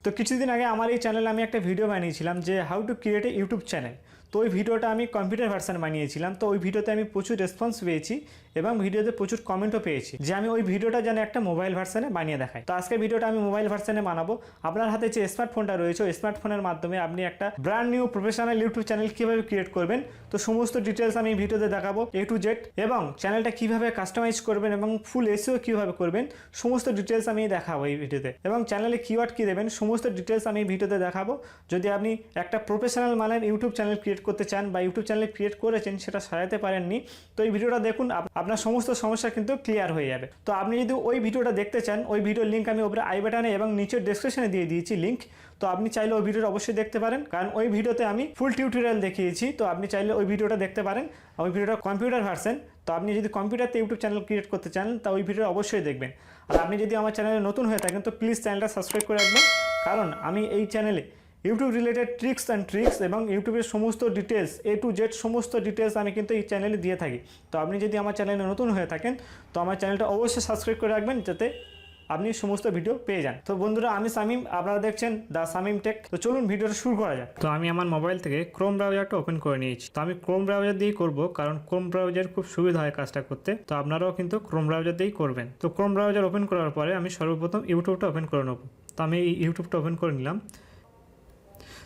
তো কিছুদিন আগে আমার এই চ্যানেলে আমি একটা ভিডিও বানিয়েছিলাম যে how to create a YouTube channel. তো ওই ভিডিওটা আমি কম্পিউটার ভার্সন বানিয়েছিলাম। তো ওই ভিডিওতে আমি প্রচুর রেসপন্স পেয়েছি এবং ভিডিওতে প্রচুর কমেন্টও পেয়েছি যে আমি ওই ভিডিওটা যেন একটা মোবাইল ভার্সনে বানিয়ে দেখাই। তো আজকে ভিডিওটা আমি মোবাইল ভার্সনে বানাবো। আপনার হাতে যে স্মার্টফোনটা রয়েছে ওই স্মার্টফোনের মাধ্যমে আপনি একটা brand new professional YouTube channel কীভাবে ক্রিয়েট করবেন, তো সমস্ত ডিটেলস আমি এই ভিডিওতে দেখাবো A to Z, এবং চ্যানেলটা কীভাবে কাস্টমাইজ করবেন এবং ফুল এসইও কীভাবে করবেন সমস্ত ডিটেলস আমি দেখাবো এই ভিডিওতে, এবং চ্যানেলে কিওয়ার্ড কী দেবেন সমস্ত ডিটেলস আমি এই ভিডিওতে দেখাবো। যদি আপনি একটা প্রফেশনাল মানের ইউটিউব চ্যানেল ক্রিয়েট করতে চান বা ইউটিউব চ্যানেল ক্রিয়েট করেছেন সেটা সাজাতে পারেননি, তো এই ভিডিওটা দেখুন, আপনার সমস্ত সমস্যা কিন্তু ক্লিয়ার হয়ে যাবে। তো আপনি যদি ওই ভিডিওটা দেখতে চান, ওই ভিডিওর লিঙ্ক আমি উপরে আই বাটনে এবং নিচের ডেসক্রিপশনে দিয়ে দিয়েছি লিঙ্ক। তো আপনি চাইলে ওই ভিডিওটা অবশ্যই দেখতে পারেন, কারণ ওই ভিডিওতে আমি ফুল টিউটোরিয়াল দেখিয়েছি। তো আপনি চাইলে ওই ভিডিওটা দেখতে পারেন। ওই ভিডিওটা কম্পিউটার ভার্সন। তো আপনি যদি কম্পিউটারতে ইউটিউব চ্যানেল ক্রিয়েট করতে চান তা ওই ভিডিওটা অবশ্যই দেখবেন। আর আপনি যদি আমার চ্যানেলে নতুন হয়ে থাকেন তো প্লিজ চ্যানেলটা সাবস্ক্রাইব করে রাখবেন, কারণ আমি এই চ্যানেলে ইউটিউব রিলেটেড ট্রিক্স এবং ইউটিউবের সমস্ত ডিটেলস A to Z সমস্ত ডিটেলস আমি কিন্তু এই চ্যানেলে দিয়ে থাকি। তো আপনি যদি আমার চ্যানেলে নতুন হয়ে থাকেন তো আমার চ্যানেলটা অবশ্যই সাবস্ক্রাইব করে রাখবেন যাতে আপনি সমস্ত ভিডিও পেয়ে যান। তো বন্ধুরা, আমি শামিম, আপনারা দেখছেন দ্য শামিম টেক। তো চলুন ভিডিওটা শুরু করা যাক। তো আমি আমার মোবাইল থেকে ক্রোম ব্রাউজারটা ওপেন করে নিয়েছি। তো আমি ক্রোম ব্রাউজার দিয়েই করব, কারণ ক্রোম ব্রাউজার খুব সুবিধা হয় কাজটা করতে। তো আপনারাও কিন্তু ক্রোম ব্রাউজার দিয়েই করবেন। তো ক্রোম ব্রাউজার ওপেন করার পরে আমি সর্বপ্রথম ইউটিউবটা ওপেন করে নেব। তো আমি এই ইউটিউবটা ওপেন করে নিলাম।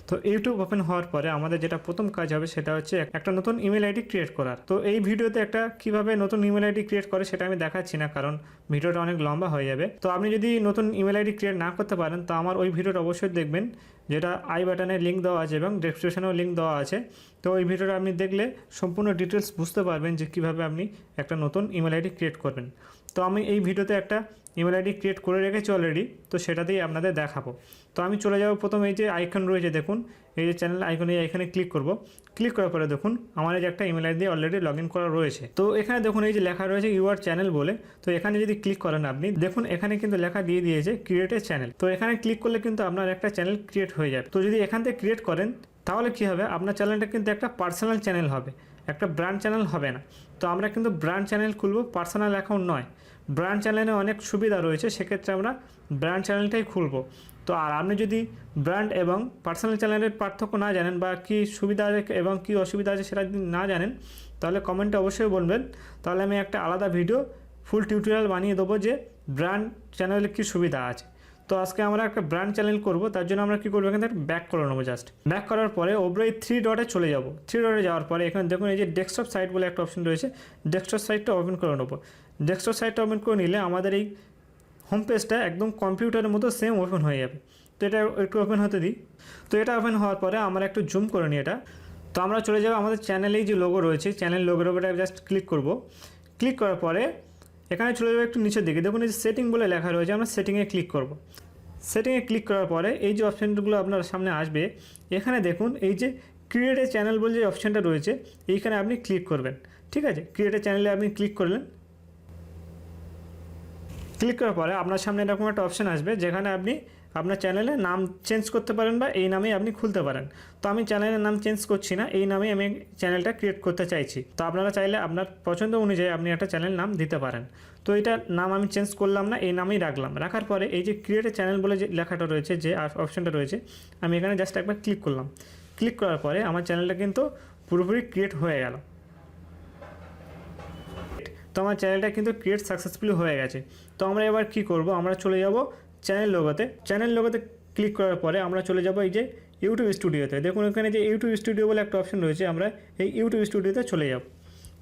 তো ইউটিউব ওপেন হওয়ার পরে আমাদের যেটা প্রথম কাজ হবে সেটা হচ্ছে একটা নতুন ইমেল আইডি ক্রিয়েট করার। তো এই ভিডিওতে একটা কিভাবে নতুন ইমেল আইডি ক্রিয়েট করে সেটা আমি দেখাচ্ছি না, কারণ ভিডিওটা অনেক লম্বা হয়ে যাবে। তো আপনি যদি নতুন ইমেল আইডি ক্রিয়েট না করতে পারেন তো আমার ওই ভিডিওটা অবশ্যই দেখবেন, যেটা আই বাটনে লিঙ্ক দেওয়া আছে এবং ডেসক্রিপশনেও লিঙ্ক দেওয়া আছে। তো ওই ভিডিওটা আপনি দেখলে সম্পূর্ণ ডিটেলস বুঝতে পারবেন যে কীভাবে আপনি একটা নতুন ইমেল আইডি ক্রিয়েট করবেন। তো আমি এই ভিডিওতে একটা ইমেল আইডি ক্রিয়েট করে রেখেছি অলরেডি, তো সেটাতেই আপনাদের দেখাবো। তো আমি চলে যাব প্রথম এই যে আইকন রয়েছে দেখুন, এই যে চ্যানেল আইকনে এখানে ক্লিক করব। ক্লিক করার পরে দেখুন আমার এই যে একটা email ID already log in করা রয়েছে। তো এখানে দেখুন এই যে লেখা রয়েছে ইউর চ্যানেল বলে। তো এখানে যদি ক্লিক করেন আপনি দেখুন এখানে কিন্তু লেখা দিয়ে দিয়েছে ক্রিয়েট এ চ্যানেল। তো এখানে ক্লিক করলে কিন্তু আপনার একটা চ্যানেল ক্রিয়েট হয়ে যাবে। তো যদি এখান থেকে ক্রিয়েট করেন তাহলে কী হবে, আপনার চ্যানেলটা কিন্তু একটা পার্সোনাল চ্যানেল হবে, একটা ব্র্যান্ড চ্যানেল হবে না। তো আমরা কিন্তু ব্র্যান্ড চ্যানেল খুলব, পার্সোনাল অ্যাকাউন্ট নয়। ব্র্যান্ড চ্যানেলে অনেক সুবিধা রয়েছে, সেক্ষেত্রে আমরা ব্র্যান্ড চ্যানেলটাই খুলব। তো আর আপনি যদি ব্র্যান্ড এবং পার্সোনাল চ্যানেলের পার্থক্য না জানেন বা কী সুবিধা আছে এবং কী অসুবিধা আছে সেটা যদি না জানেন তাহলে কমেন্টে অবশ্যই বলবেন, তাহলে আমি একটা আলাদা ভিডিও ফুল টিউটোরিয়াল বানিয়ে দেবো যে ব্র্যান্ড চ্যানেলে কী সুবিধা আছে। তো আজকে আমরা একটা ব্র্যান্ড চ্যানেল করব, তার জন্য আমরা কী করবো, এখানে ব্যাক করে নেবো। জাস্ট ব্যাক করার পরে ওপরে এই 3 ডটে চলে যাব। 3 ডটে যাওয়ার পরে এখানে দেখুন এই যে ডেস্কটপ সাইট বলে একটা অপশন রয়েছে, ডেস্কটপ সাইটটা ওপেন করে নেবো। ডেস্কটপ সাইটটা ওপেন করে নিলে আমাদের এই হোম পেজটা একদম কম্পিউটারের মতো সেম ওপেন হয়ে যাবে। তো এটা একটু ওপেন হতে দিই। তো এটা ওপেন হওয়ার পরে আমরা একটু জুম করে নিই এটা। তো আমরা চলে যাবো আমাদের চ্যানেলেই যে লোগো রয়েছে, চ্যানেল লোগোর উপরে জাস্ট ক্লিক করব। ক্লিক করার পরে এখানে চলে যাবো একটু নিচের দিকে, দেখুন এই যে সেটিং বলে লেখা রয়েছে, আমরা সেটিংয়ে ক্লিক করব। সেটিংয়ে ক্লিক করার পরে এই যে অপশানগুলো আপনার সামনে আসবে, এখানে দেখুন এই যে ক্রিয়েট এ চ্যানেল বলে যে অপশানটা রয়েছে এইখানে আপনি ক্লিক করবেন। ঠিক আছে, ক্রিয়েট এ চ্যানেলে আপনি ক্লিক করলেন। ক্লিক করার পরে আপনার সামনে এরকম একটা অপশান আসবে যেখানে আপনি আপনার চ্যানেলের নাম চেঞ্জ করতে পারেন বা এই নামেই আপনি খুলতে পারেন। তো আমি চ্যানেলের নাম চেঞ্জ করছি না, এই নামেই আমি চ্যানেলটা ক্রিয়েট করতে চাইছি। তো আপনারা চাইলে আপনার পছন্দ অনুযায়ী আপনি একটা চ্যানেল নাম দিতে পারেন। তো এইটার নাম আমি চেঞ্জ করলাম না, এই নামেই রাখলাম। রাখার পরে এই যে ক্রিয়েট এ চ্যানেল বলে যে লেখাটা রয়েছে, যে অপশানটা রয়েছে, আমি এখানে জাস্ট একবার ক্লিক করলাম। ক্লিক করার পরে আমার চ্যানেলটা কিন্তু পুরোপুরি ক্রিয়েট হয়ে গেল। তো আমার চ্যানেলটা কিন্তু ক্রিয়েট সাকসেসফুলি হয়ে গেছে। তো আমরা এবার কি করব, আমরা চলে যাব চ্যানেল লোগোতে। চ্যানেল লোগোতে ক্লিক করার পরে আমরা চলে যাব এই যে ইউটিউব স্টুডিওতে। দেখুন এখানে যে ইউটিউব স্টুডিও বলে একটা অপশন রয়েছে, আমরা এই ইউটিউব স্টুডিওতে চলে যাব।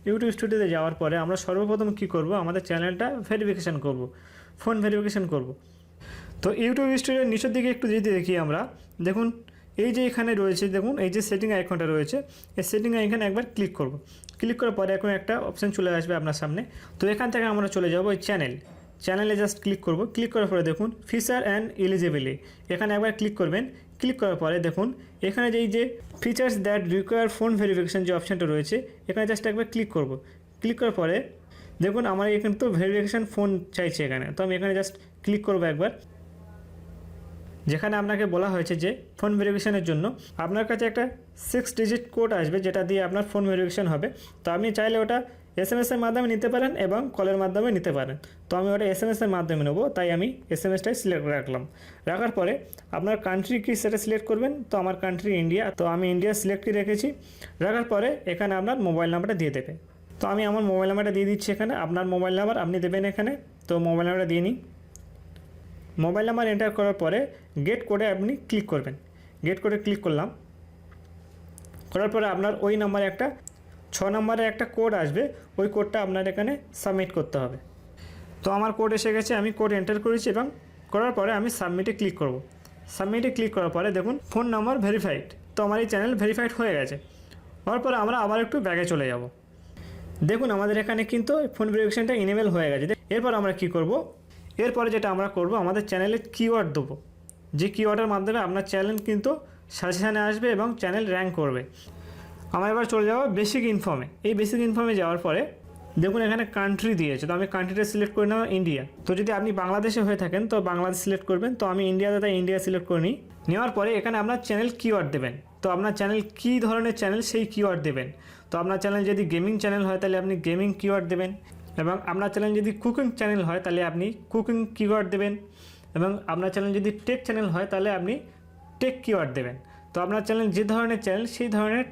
ইউটিউব স্টুডিওতে যাওয়ার পরে আমরা সর্বপ্রথম কি করব, আমাদের চ্যানেলটা ভেরিফিকেশান করব, ফোন ভেরিফিকেশান করব। তো ইউটিউব স্টুডিওর নিচের দিকে একটু যদি দেখি আমরা, দেখুন এই যে এখানে রয়েছে, দেখুন এই যে সেটিং আইকনটা রয়েছে, এই সেটিং আইকনে একবার ক্লিক করব। ক্লিক করার পরে এখন একটা অপশান চলে আসবে আপনার সামনে। তো এখান থেকে আমরা চলে যাব এই চ্যানেলে জাস্ট ক্লিক করব। ক্লিক করার পরে দেখুন ফিচার অ্যান্ড এলিজিবিলিটি, এখানে একবার ক্লিক করবেন। ক্লিক করার পরে দেখুন এখানে যে features that require phone verification যে অপশানটা রয়েছে, এখানে জাস্ট একবার ক্লিক করব। ক্লিক করার পরে দেখুন আমার এখানে তো ভেরিফিকেশান ফোন চাইছে এখানে, তো আমি এখানে জাস্ট ক্লিক করব একবার। যেখানে আপনাকে বলা হয়েছে যে ফোন ভেরিফিকেশানের জন্য আপনার কাছে একটা 6 ডিজিট কোড আসবে, যেটা দিয়ে আপনার ফোন ভেরিফিকেশান হবে। তো আপনি চাইলে ওটা SMS এর মাধ্যমে নিতে পারেন এবং কলের মাধ্যমে নিতে পারেন। তো আমি ওটা SMS এর মাধ্যমে নেবো, তাই আমি SMS-টাই সিলেক্ট রাখলাম। রাখার পরে আপনার কান্ট্রি কি সেটা সিলেক্ট করবেন। তো আমার কান্ট্রি ইন্ডিয়া, তো আমি ইন্ডিয়া সিলেক্টই রেখেছি। রাখার পরে এখানে আপনার মোবাইল নাম্বারটা দিয়ে দেবে। তো আমি আমার মোবাইল নাম্বারটা দিয়ে দিচ্ছি এখানে। আপনার মোবাইল নাম্বার আপনি দেবেন এখানে। তো মোবাইল নাম্বারটা দিয়ে নিই। মোবাইল নাম্বার এন্টার করার পরে গেট কোডে আপনি ক্লিক করবেন। গেট কোডে ক্লিক করলাম। করার পরে আপনার ওই নাম্বারে একটা 6 নম্বরের একটা কোড আসবে, ওই কোডটা আপনার এখানে সাবমিট করতে হবে। তো আমার কোড এসে গেছে, আমি কোড এন্টার করেছি এবং করার পরে আমি সাবমিটে ক্লিক করব। সাবমিটে ক্লিক করার পরে দেখুন ফোন নাম্বার ভেরিফাইড। তো আমার এই চ্যানেল ভেরিফাইড হয়ে গেছে। হওয়ার পরে আমরা আবার একটু ব্যাগে চলে যাব। দেখুন আমাদের এখানে কিন্তু ফোন ভেরিফিকেশনটা ইনেবল হয়ে গেছে। এরপর আমরা কি করব, এরপরে যেটা আমরা করব, আমাদের চ্যানেলে কিওয়ার্ড দেবো। যে কিওয়ার্ডের মাধ্যমে আপনার চ্যানেল কিন্তু সাজেশানে আসবে এবং চ্যানেল র্যাঙ্ক করবে। আমরা এবার চলে যাব বেসিক ইনফর্মে। এই বেসিক ইনফর্মে যাওয়ার পরে দেখুন এখানে কান্ট্রি দিয়েছে। তো আমি কান্ট্রিটা সিলেক্ট করে নেব ইন্ডিয়া। তো যদি আপনি বাংলাদেশে হয়ে থাকেন তো বাংলাদেশ সিলেক্ট করবেন। তো আমি ইন্ডিয়াতে, তাই ইন্ডিয়া সিলেক্ট করে নিই। নেওয়ার পরে এখানে আপনার চ্যানেল কিওয়ার্ড দেবেন। তো আপনার চ্যানেল কী ধরনের চ্যানেল সেই কিওয়ার্ড দেবেন। তো আপনার চ্যানেল যদি গেমিং চ্যানেল হয় তাহলে আপনি গেমিং কিওয়ার্ড দেবেন, এবং আপনার চ্যানেল যদি কুকিং চ্যানেল হয় তাহলে আপনি কুকিং কিওয়ার্ড দেবেন, এবং আপনার চ্যানেল যদি টেক চ্যানেল হয় তাহলে আপনি টেক কিওয়ার্ড দেবেন। তো আপনার চ্যানেল যে ধরনের চ্যানেল সেই ধরনের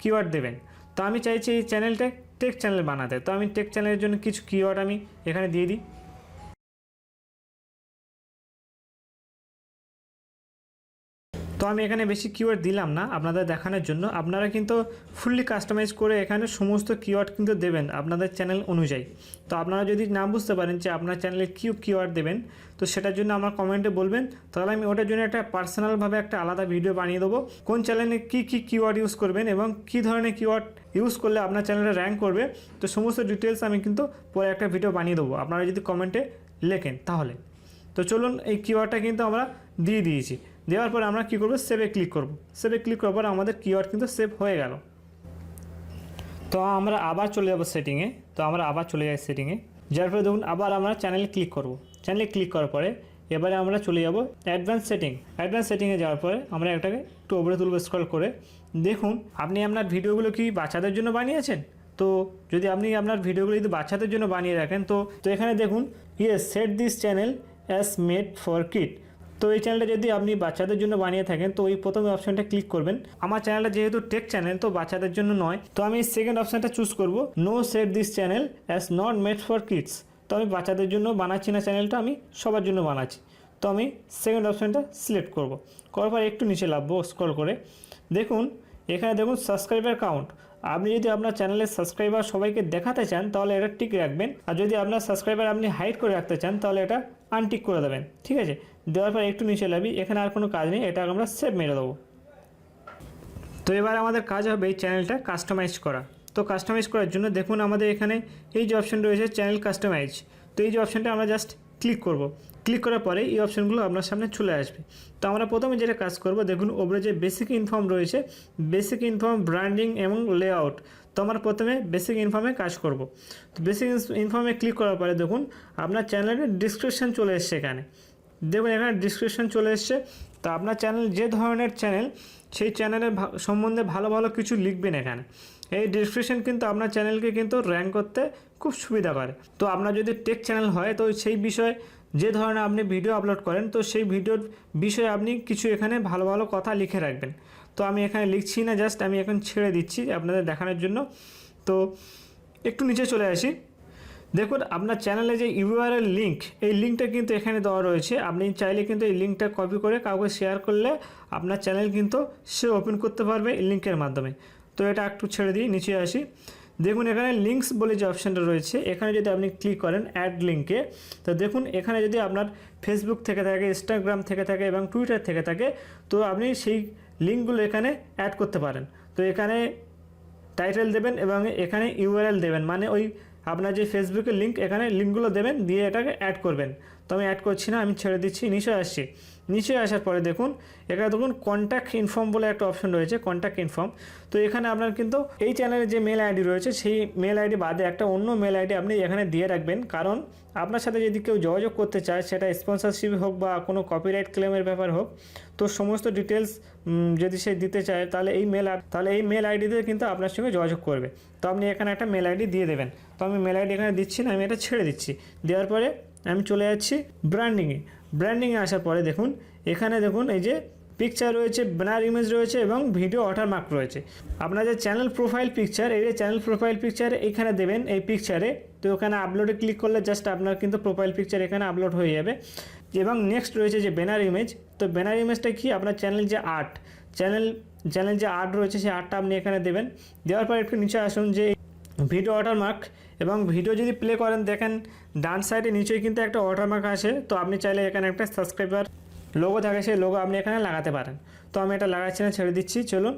কিওয়ার্ড দেবেন। তো আমি চাইছি এই চ্যানেলটা টেক চ্যানেল বানাতে। তো আমি টেক চ্যানেলের জন্য কিছু কিওয়ার্ড আমি এখানে দিয়ে দিই। তো আমি এখানে বেশি কিওয়ার্ড দিলাম না আপনাদের দেখানোর জন্য। আপনারা কিন্তু ফুললি কাস্টমাইজ করে এখানে সমস্ত কিওয়ার্ড কিন্তু দেবেন আপনাদের চ্যানেল অনুযায়ী। তো আপনারা যদি না বুঝতে পারেন যে আপনার চ্যানেলে কী কিওয়ার্ড দেবেন, তো সেটার জন্য আমার কমেন্টে বলবেন, তাহলে আমি ওটার জন্য একটা পার্সোনালভাবে একটা আলাদা ভিডিও বানিয়ে দেবো। কোন চ্যানেলে কী কী কিওয়ার্ড ইউজ করবেন এবং কী ধরনের কিওয়ার্ড ইউজ করলে আপনার চ্যানেলটা র্যাঙ্ক করবে, তো সমস্ত ডিটেলস আমি কিন্তু পরে একটা ভিডিও বানিয়ে দেবো আপনারা যদি কমেন্টে লেখেন তাহলে। তো চলুন, এই কিওয়ার্ডটা কিন্তু আমরা দিয়ে দিয়েছি। দেওয়ার পরে আমরা কী করবো, সেভে ক্লিক করব। সেভে ক্লিক করার পরে আমাদের কিওয়ার্ড কিন্তু সেভ হয়ে গেল। তো আমরা আবার চলে যাব সেটিংয়ে। তো আমরা আবার চলে যাই সেটিংয়ে। যার পরে দেখুন আবার আমরা চ্যানেলে ক্লিক করব। চ্যানেলে ক্লিক করার পরে এবারে আমরা চলে যাব অ্যাডভান্স সেটিং। অ্যাডভান্স সেটিংয়ে যাওয়ার পরে আমরা এটাকে একটু উপরে তুলব স্ক্রল করে। দেখুন আপনি আপনার ভিডিওগুলো কি বাচ্চাদের জন্য বানিয়েছেন। তো যদি আপনি আপনার ভিডিওগুলো যদি বাচ্চাদের জন্য বানিয়ে রাখেন, তো এখানে দেখুন yes set this channel as made for kid. তো এই চ্যানেলটা যদি আপনি বাচ্চাদের জন্য বানিয়ে থাকেন তো ওই প্রথম অপশনটা ক্লিক করবেন। আমার চ্যানেলটা যেহেতু টেক চ্যানেল তো বাচ্চাদের জন্য নয়, তো আমি সেকেন্ড অপশনটা চুজ করব, no set this channel as not made for kids. তো আমি বাচ্চাদের জন্য বানাচ্ছি না চ্যানেলটা, আমি সবার জন্য বানাচ্ছি। তো আমি সেকেন্ড অপশনটা সিলেক্ট করব। করার পর একটু নিচে নামবো স্ক্রল করে। দেখুন এখানে দেখুন সাবস্ক্রাইবার কাউন্ট। আপনি যদি আপনার চ্যানেলের সাবস্ক্রাইবার সবাইকে দেখাতে চান তাহলে এটা টিক রাখবেন, আর যদি আপনার সাবস্ক্রাইবার আপনি হাইড করে রাখতে চান তাহলে এটা আনটিক করে দেবেন। ঠিক আছে, দেওয়ার পর একটু নিচে নামি। এখানে আর কোনো কাজ নেই, এটা আমরা সেভ মেরে দেবো। তো এবার আমাদের কাজ হবে এই চ্যানেলটা কাস্টমাইজ করা। তো কাস্টমাইজ করার জন্য দেখুন আমাদের এখানে এই যে অপশন রয়েছে চ্যানেল কাস্টমাইজ। তো এই যে অপশনটা আমরা জাস্ট ক্লিক করব। ক্লিক করার পরে এই অপশনগুলো আপনার সামনে চলে আসবে। তো আমরা প্রথমে যেটা কাজ করব, দেখুন ওপরে যে বেসিক ইনফর্ম রয়েছে, বেসিক ইনফর্ম, ব্র্যান্ডিং এবং লেআউট। তো আমরা প্রথমে বেসিক ইনফর্মে কাজ করব। তো বেসিক ইনফর্মে ক্লিক করার পরে দেখুন আপনার চ্যানেলের ডিসক্রিপশন চলে এসছে এখানে। দেখুন এখানে ডিসক্রিপশন চলে এসছে। তো আপনার চ্যানেল যে ধরনের চ্যানেল সেই চ্যানেলের সম্বন্ধে ভালো ভালো কিছু লিখবেন এখানে। এই ডিসক্রিপশন কিন্তু আপনার চ্যানেলকে কিন্তু র্যাঙ্ক করতে খুব সুবিধা করে। তো আপনার যদি টেক চ্যানেল হয় তো সেই বিষয়ে যে ধরনের আপনি ভিডিও আপলোড করেন তো সেই ভিডিওর বিষয়ে আপনি কিছু এখানে ভালো ভালো কথা লিখে রাখবেন। তো আমি এখানে লিখছি না, জাস্ট আমি এখন ছেড়ে দিচ্ছি আপনাদের দেখানোর জন্য। তো একটু নিচে চলে আসি। দেখুন আপনার চ্যানেলে যে ইউআরএল লিঙ্ক, এই লিঙ্কটা কিন্তু এখানে দেওয়া রয়েছে। আপনি চাইলে কিন্তু এই লিঙ্কটা কপি করে কাউকে শেয়ার করলে আপনার চ্যানেল কিন্তু সে ওপেন করতে পারবে এই লিঙ্কের মাধ্যমে। তো এটা একটু ছেড়ে দিই, নিচে আসি। দেখুন এখানে লিঙ্কস বলে যে অপশানটা রয়েছে, এখানে যদি আপনি ক্লিক করেন অ্যাড লিঙ্কে, তো দেখুন এখানে যদি আপনার ফেসবুক থেকে থাকে, ইনস্টাগ্রাম থেকে থাকে এবং টুইটার থেকে থাকে, তো আপনি সেই লিঙ্কগুলো এখানে অ্যাড করতে পারেন। তো এখানে টাইটেল দেবেন এবং এখানে ইউআরএল দেবেন, মানে ওই আপনার যে ফেসবুকের লিঙ্ক, এখানে লিঙ্কগুলো দেবেন, দিয়ে এটাকে অ্যাড করবেন। তো আমি অ্যাড করছি না, আমি ছেড়ে দিচ্ছি, নিচে আসছি। নিচে আসার পরে দেখুন এখানে দেখুন কন্ট্যাক্ট ইনফর্ম বলে একটা অপশন রয়েছে, কন্ট্যাক্ট ইনফর্ম। তো এখানে আপনার কিন্তু এই চ্যানেলের যে মেল আইডি রয়েছে সেই মেল আইডি বাদে একটা অন্য মেল আইডি আপনি এখানে দিয়ে রাখবেন, কারণ আপনার সাথে যদি কেউ যোগাযোগ করতে চায়, সেটা স্পন্সরশিপ হোক বা কোনো কপিরাইট ক্লেমের ব্যাপার হোক, তো সমস্ত ডিটেলস যদি সে দিতে চায় তাহলে এই মেল আইডিতে কিন্তু আপনার সঙ্গে যোগাযোগ করবে। তো আপনি এখানে একটা মেল আইডি দিয়ে দেবেন। তো আমি মেল আইডি এখানে দিচ্ছি না, আমি এটা ছেড়ে দিচ্ছি। দেওয়ার পরে আমি চলে যাচ্ছি ব্র্যান্ডিংয়ে আসার পরে দেখুন এখানে দেখুন এই যে পিকচার রয়েছে, ব্যানার ইমেজ রয়েছে এবং ভিডিও ওয়াটারমার্ক রয়েছে। আপনার যে চ্যানেল প্রোফাইল পিকচার, এই যে চ্যানেল প্রোফাইল পিকচার এখানে দেবেন এই পিকচারে। তো ওখানে আপলোডে ক্লিক করলে জাস্ট আপনার কিন্তু প্রোফাইল পিকচার এখানে আপলোড হয়ে যাবে। এবং নেক্সট রয়েছে যে ব্যানার ইমেজ। তো ব্যানার ইমেজটা কি, আপনার চ্যানেল যে আর্ট রয়েছে সেই আর্টটা আপনি এখানে দেবেন। দেওয়ার পর একটু নিচে আসুন যে ভিডিও ওয়াটারমার্ক, এবং ভিডিও যদি প্লে করেন দেখেন ডান সাইডে নিচেই কিন্তু একটা ওয়াটারমার্ক আছে। তো আপনি চাইলে এখানে একটা সাবস্ক্রাইবার লোগো থাকে, সেই লোগো আপনি এখানে লাগাতে পারেন। তো আমি এটা লাগাচ্ছি না, ছেড়ে দিচ্ছি। চলুন,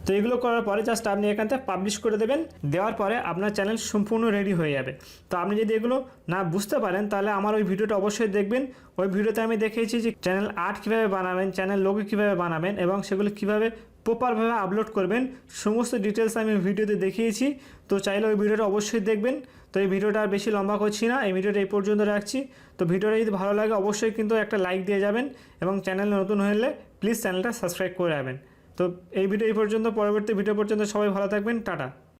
তো এগুলো করার পরে জাস্ট আপনি এখান থেকে পাবলিশ করে দেবেন। দেওয়ার পরে আপনার চ্যানেল সম্পূর্ণ রেডি হয়ে যাবে। তো আপনি যদি এগুলো না বুঝতে পারেন তাহলে আমার ওই ভিডিওটা অবশ্যই দেখবেন। ওই ভিডিওতে আমি দেখিয়েছি যে চ্যানেল আর্ট কীভাবে বানাবেন, চ্যানেল লোগো কীভাবে বানাবেন এবং সেগুলো কীভাবে প্রপারভাবে আপলোড করবেন, সমস্ত ডিটেলস আমি ভিডিওতে দেখিয়েছি। তো চাইলে ওই ভিডিওটা অবশ্যই দেখবেন। তো এই ভিডিওটা আর বেশি লম্বা করছি না, এই ভিডিওটা এই পর্যন্ত রাখছি। তো ভিডিওটা যদি ভালো লাগে অবশ্যই কিন্তু একটা লাইক দিয়ে যাবেন এবং চ্যানেল নতুন হলে প্লিজ চ্যানেলটা সাবস্ক্রাইব করে রাখবেন। তো এই ভিডিও এই পর্যন্ত, পরবর্তী ভিডিও পর্যন্ত সবাই ভালো থাকবেন, টাটা।